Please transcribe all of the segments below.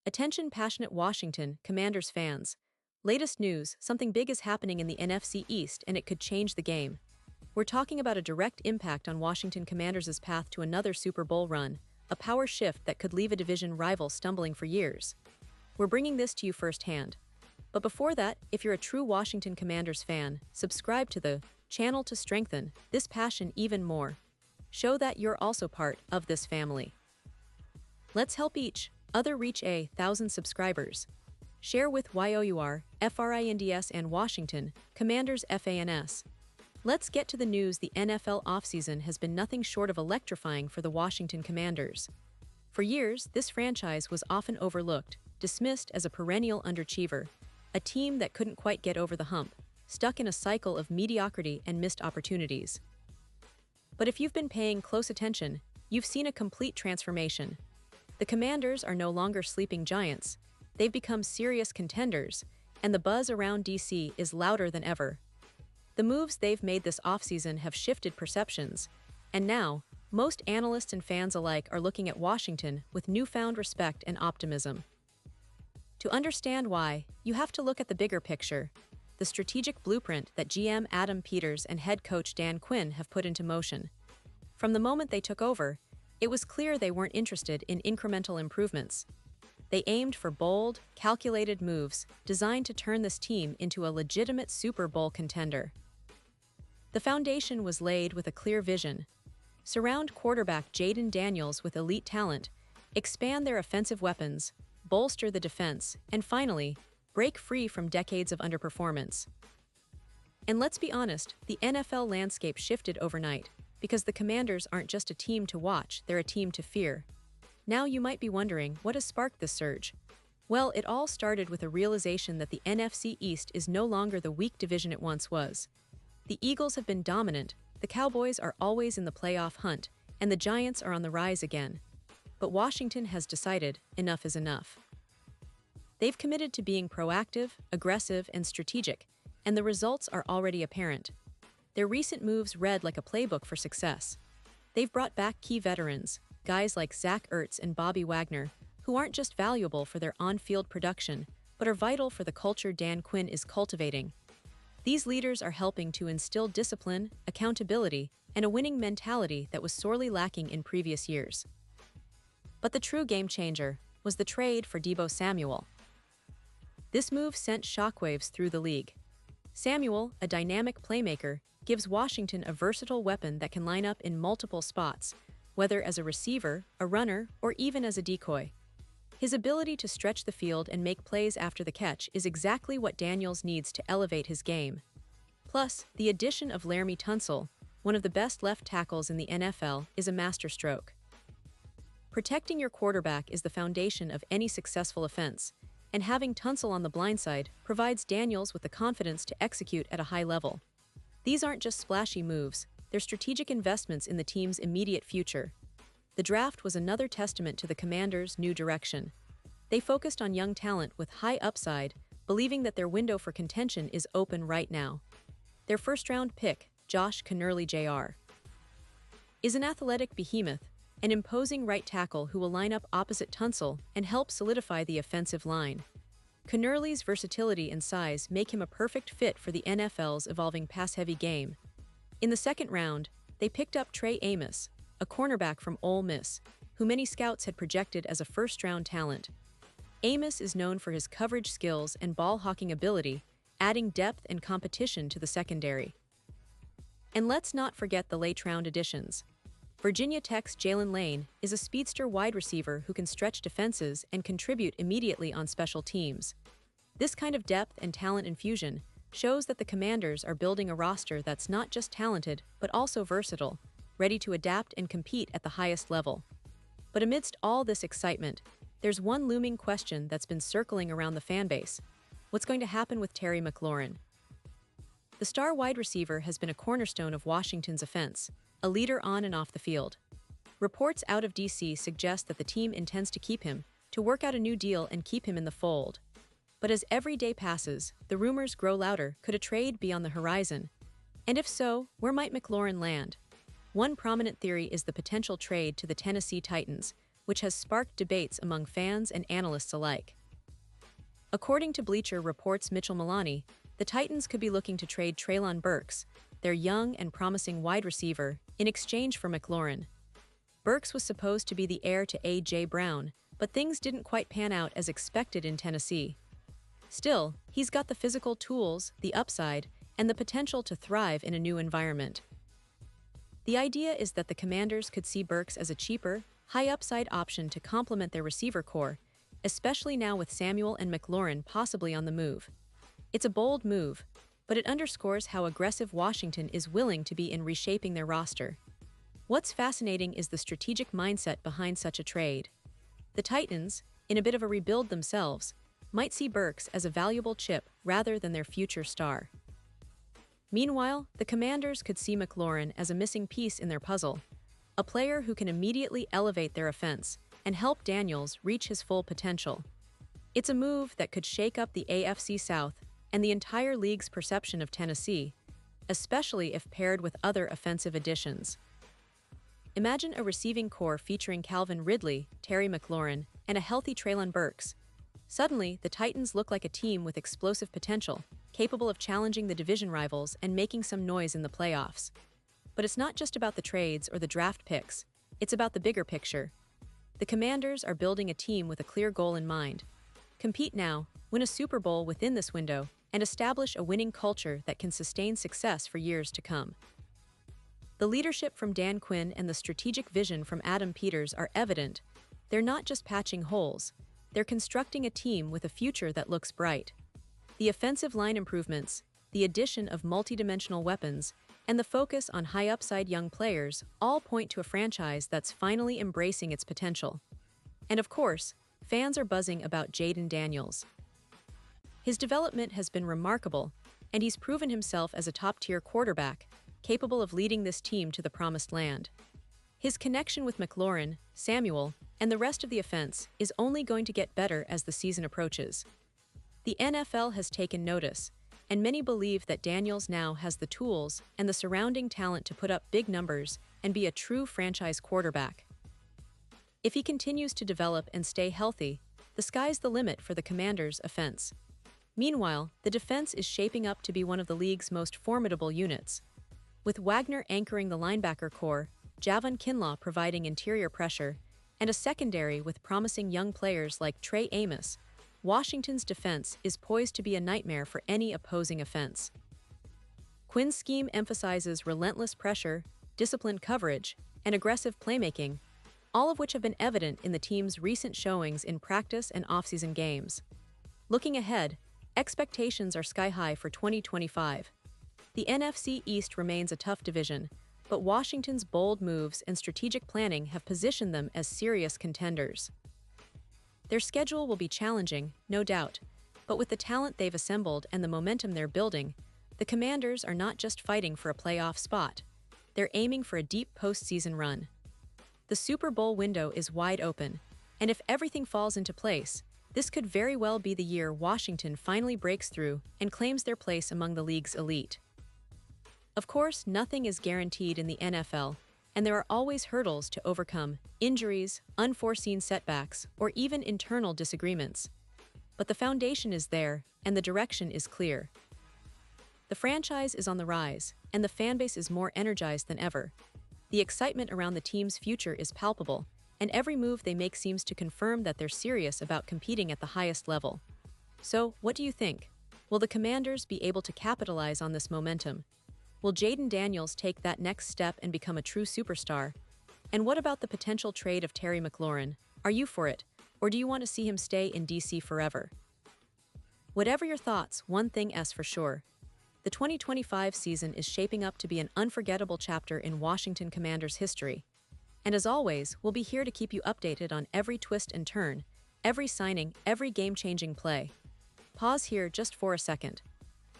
Attention passionate Washington Commanders fans. Latest news, something big is happening in the NFC East and it could change the game. We're talking about a direct impact on Washington Commanders' path to another Super Bowl run, a power shift that could leave a division rival stumbling for years. We're bringing this to you firsthand. But before that, if you're a true Washington Commanders fan, subscribe to the channel to strengthen this passion even more. Show that you're also part of this family. Let's help each other reach 1,000 subscribers. Share with YOUR, FRINDS and Washington Commanders FANS. Let's get to the news. The NFL offseason has been nothing short of electrifying for the Washington Commanders. For years, this franchise was often overlooked, dismissed as a perennial underachiever, a team that couldn't quite get over the hump, stuck in a cycle of mediocrity and missed opportunities. But if you've been paying close attention, you've seen a complete transformation. The Commanders are no longer sleeping giants. They've become serious contenders, and the buzz around DC is louder than ever. The moves they've made this offseason have shifted perceptions, and now, most analysts and fans alike are looking at Washington with newfound respect and optimism. To understand why, you have to look at the bigger picture, the strategic blueprint that GM Adam Peters and head coach Dan Quinn have put into motion. From the moment they took over, it was clear they weren't interested in incremental improvements. They aimed for bold, calculated moves designed to turn this team into a legitimate Super Bowl contender. The foundation was laid with a clear vision. Surround quarterback Jayden Daniels with elite talent, expand their offensive weapons, bolster the defense, and finally, break free from decades of underperformance. And let's be honest, the NFL landscape shifted overnight, because the Commanders aren't just a team to watch, they're a team to fear. Now you might be wondering, what has sparked this surge? Well, it all started with a realization that the NFC East is no longer the weak division it once was. The Eagles have been dominant, the Cowboys are always in the playoff hunt, and the Giants are on the rise again. But Washington has decided enough is enough. They've committed to being proactive, aggressive, and strategic, and the results are already apparent. Their recent moves read like a playbook for success. They've brought back key veterans, guys like Zach Ertz and Bobby Wagner, who aren't just valuable for their on-field production, but are vital for the culture Dan Quinn is cultivating. These leaders are helping to instill discipline, accountability, and a winning mentality that was sorely lacking in previous years. But the true game-changer was the trade for Deebo Samuel. This move sent shockwaves through the league. Samuel, a dynamic playmaker, gives Washington a versatile weapon that can line up in multiple spots, whether as a receiver, a runner, or even as a decoy. His ability to stretch the field and make plays after the catch is exactly what Daniels needs to elevate his game. Plus, the addition of Laremy Tunsil, one of the best left tackles in the NFL, is a masterstroke. Protecting your quarterback is the foundation of any successful offense, and having Tunsil on the blind side provides Daniels with the confidence to execute at a high level. These aren't just splashy moves, they're strategic investments in the team's immediate future. The draft was another testament to the Commanders' new direction. They focused on young talent with high upside, believing that their window for contention is open right now. Their first-round pick, Josh Kennerly Jr., is an athletic behemoth, an imposing right tackle who will line up opposite Tunsil and help solidify the offensive line. Kennerly's versatility and size make him a perfect fit for the NFL's evolving pass-heavy game. In the second round, they picked up Trey Amos, a cornerback from Ole Miss, who many scouts had projected as a first-round talent. Amos is known for his coverage skills and ball-hawking ability, adding depth and competition to the secondary. And let's not forget the late-round additions. Virginia Tech's Jalen Lane is a speedster wide receiver who can stretch defenses and contribute immediately on special teams. This kind of depth and talent infusion shows that the Commanders are building a roster that's not just talented, but also versatile, ready to adapt and compete at the highest level. But amidst all this excitement, there's one looming question that's been circling around the fanbase. What's going to happen with Terry McLaurin? The star wide receiver has been a cornerstone of Washington's offense, a leader on and off the field. Reports out of DC suggest that the team intends to keep him, to work out a new deal and keep him in the fold. But as every day passes, the rumors grow louder. Could a trade be on the horizon? And if so, where might McLaurin land? One prominent theory is the potential trade to the Tennessee Titans, which has sparked debates among fans and analysts alike. According to Bleacher Report's Mitchell Milani, the Titans could be looking to trade Treylon Burks, their young and promising wide receiver, in exchange for McLaurin. Burks was supposed to be the heir to A.J. Brown, but things didn't quite pan out as expected in Tennessee. Still, he's got the physical tools, the upside, and the potential to thrive in a new environment. The idea is that the Commanders could see Burks as a cheaper, high-upside option to complement their receiver core, especially now with Samuel and McLaurin possibly on the move. It's a bold move, but it underscores how aggressive Washington is willing to be in reshaping their roster. What's fascinating is the strategic mindset behind such a trade. The Titans, in a bit of a rebuild themselves, might see Burks as a valuable chip rather than their future star. Meanwhile, the Commanders could see McLaurin as a missing piece in their puzzle, a player who can immediately elevate their offense and help Daniels reach his full potential. It's a move that could shake up the AFC South and the entire league's perception of Tennessee, especially if paired with other offensive additions. Imagine a receiving core featuring Calvin Ridley, Terry McLaurin, and a healthy Treylon Burks. Suddenly, the Titans look like a team with explosive potential, capable of challenging the division rivals and making some noise in the playoffs. But it's not just about the trades or the draft picks, it's about the bigger picture. The Commanders are building a team with a clear goal in mind. Compete now, win a Super Bowl within this window, and establish a winning culture that can sustain success for years to come. The leadership from Dan Quinn and the strategic vision from Adam Peters are evident. They're not just patching holes, they're constructing a team with a future that looks bright. The offensive line improvements, the addition of multidimensional weapons, and the focus on high-upside young players all point to a franchise that's finally embracing its potential. And of course, fans are buzzing about Jayden Daniels. His development has been remarkable, and he's proven himself as a top-tier quarterback, capable of leading this team to the promised land. His connection with McLaurin, Samuel, and the rest of the offense is only going to get better as the season approaches. The NFL has taken notice, and many believe that Daniels now has the tools and the surrounding talent to put up big numbers and be a true franchise quarterback. If he continues to develop and stay healthy, the sky's the limit for the Commanders' offense. Meanwhile, the defense is shaping up to be one of the league's most formidable units. With Wagner anchoring the linebacker core, Javon Kinlaw providing interior pressure, and a secondary with promising young players like Trey Amos, Washington's defense is poised to be a nightmare for any opposing offense. Quinn's scheme emphasizes relentless pressure, disciplined coverage, and aggressive playmaking, all of which have been evident in the team's recent showings in practice and offseason games. Looking ahead, expectations are sky-high for 2025. The NFC East remains a tough division, but Washington's bold moves and strategic planning have positioned them as serious contenders. Their schedule will be challenging, no doubt, but with the talent they've assembled and the momentum they're building, the Commanders are not just fighting for a playoff spot. They're aiming for a deep postseason run. The Super Bowl window is wide open, and if everything falls into place, this could very well be the year Washington finally breaks through and claims their place among the league's elite. Of course, nothing is guaranteed in the NFL, and there are always hurdles to overcome: injuries, unforeseen setbacks, or even internal disagreements. But the foundation is there, and the direction is clear. The franchise is on the rise, and the fanbase is more energized than ever. The excitement around the team's future is palpable, and every move they make seems to confirm that they're serious about competing at the highest level. So, what do you think? Will the Commanders be able to capitalize on this momentum? Will Jayden Daniels take that next step and become a true superstar? And what about the potential trade of Terry McLaurin? Are you for it, or do you want to see him stay in DC forever? Whatever your thoughts, one thing is for sure. The 2025 season is shaping up to be an unforgettable chapter in Washington Commanders history. And as always, we'll be here to keep you updated on every twist and turn, every signing, every game-changing play. Pause here just for a second.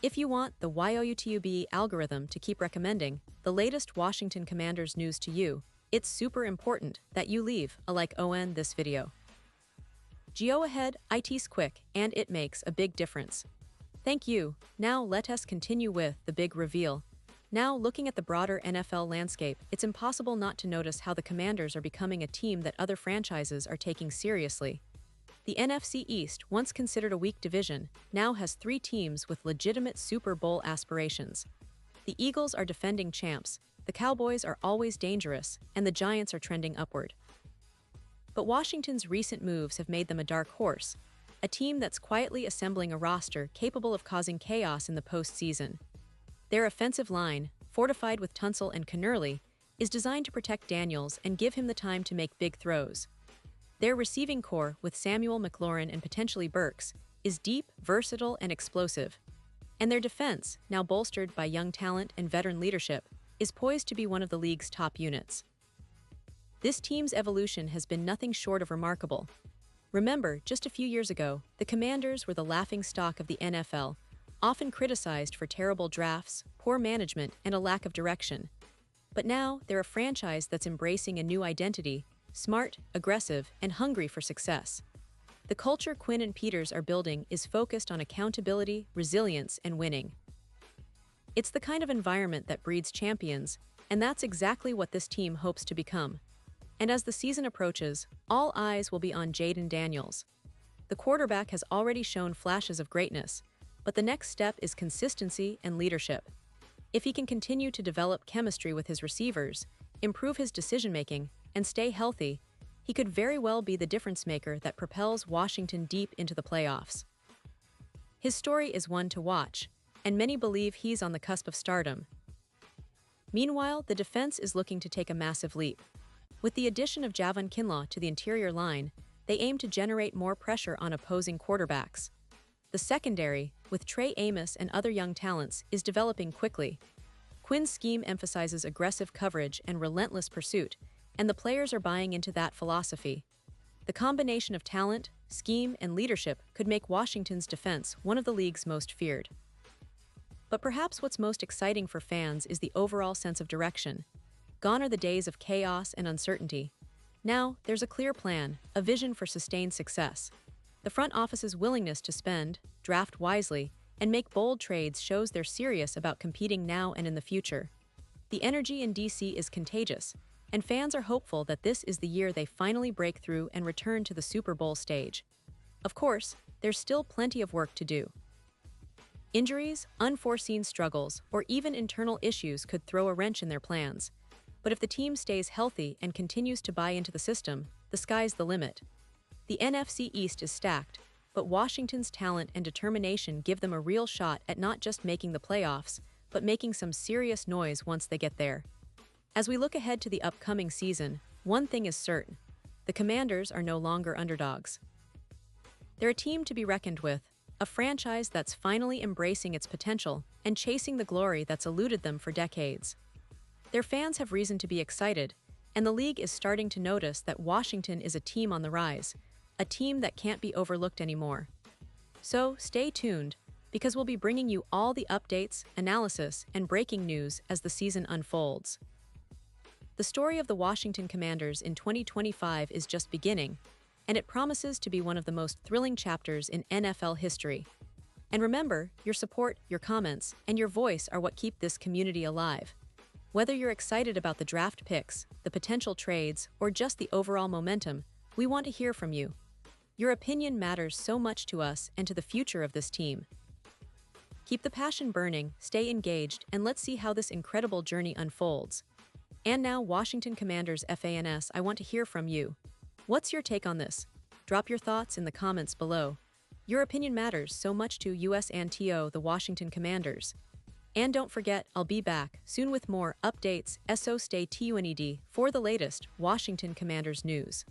If you want the YouTube algorithm to keep recommending the latest Washington Commanders news to you, it's super important that you leave a like on this video. Go ahead, it's quick, and it makes a big difference. Thank you. Now let us continue with the big reveal. Now, looking at the broader NFL landscape, it's impossible not to notice how the Commanders are becoming a team that other franchises are taking seriously. The NFC East, once considered a weak division, now has three teams with legitimate Super Bowl aspirations. The Eagles are defending champs, the Cowboys are always dangerous, and the Giants are trending upward. But Washington's recent moves have made them a dark horse, a team that's quietly assembling a roster capable of causing chaos in the postseason. Their offensive line, fortified with Tunsil and Kennerly, is designed to protect Daniels and give him the time to make big throws. Their receiving core, with Samuel McLaurin and potentially Burks, is deep, versatile, and explosive. And their defense, now bolstered by young talent and veteran leadership, is poised to be one of the league's top units. This team's evolution has been nothing short of remarkable. Remember, just a few years ago, the Commanders were the laughingstock of the NFL, often criticized for terrible drafts, poor management, and a lack of direction. But now, they're a franchise that's embracing a new identity, smart, aggressive, and hungry for success. The culture Quinn and Peters are building is focused on accountability, resilience, and winning. It's the kind of environment that breeds champions, and that's exactly what this team hopes to become. And as the season approaches, all eyes will be on Jaden Daniels. The quarterback has already shown flashes of greatness, but the next step is consistency and leadership. If he can continue to develop chemistry with his receivers, improve his decision-making, and stay healthy, he could very well be the difference maker that propels Washington deep into the playoffs. His story is one to watch, and many believe he's on the cusp of stardom. Meanwhile, the defense is looking to take a massive leap. With the addition of Javon Kinlaw to the interior line, they aim to generate more pressure on opposing quarterbacks. The secondary, with Trey Amos and other young talents, is developing quickly. Quinn's scheme emphasizes aggressive coverage and relentless pursuit, and the players are buying into that philosophy. The combination of talent, scheme, and leadership could make Washington's defense one of the league's most feared. But perhaps what's most exciting for fans is the overall sense of direction. Gone are the days of chaos and uncertainty. Now, there's a clear plan, a vision for sustained success. The front office's willingness to spend, draft wisely, and make bold trades shows they're serious about competing now and in the future. The energy in DC is contagious, and fans are hopeful that this is the year they finally break through and return to the Super Bowl stage. Of course, there's still plenty of work to do. Injuries, unforeseen struggles, or even internal issues could throw a wrench in their plans. But if the team stays healthy and continues to buy into the system, the sky's the limit. The NFC East is stacked, but Washington's talent and determination give them a real shot at not just making the playoffs, but making some serious noise once they get there. As we look ahead to the upcoming season, one thing is certain: the Commanders are no longer underdogs. They're a team to be reckoned with, a franchise that's finally embracing its potential and chasing the glory that's eluded them for decades. Their fans have reason to be excited, and the league is starting to notice that Washington is a team on the rise, a team that can't be overlooked anymore. So stay tuned, because we'll be bringing you all the updates, analysis, and breaking news as the season unfolds. The story of the Washington Commanders in 2025 is just beginning, and it promises to be one of the most thrilling chapters in NFL history. And remember, your support, your comments, and your voice are what keep this community alive. Whether you're excited about the draft picks, the potential trades, or just the overall momentum, we want to hear from you. Your opinion matters so much to us and to the future of this team. Keep the passion burning, stay engaged, and let's see how this incredible journey unfolds. And now, Washington Commanders fans, I want to hear from you. What's your take on this? Drop your thoughts in the comments below. Your opinion matters so much to us and to the Washington Commanders. And don't forget, I'll be back soon with more updates, so stay tuned for the latest Washington Commanders news.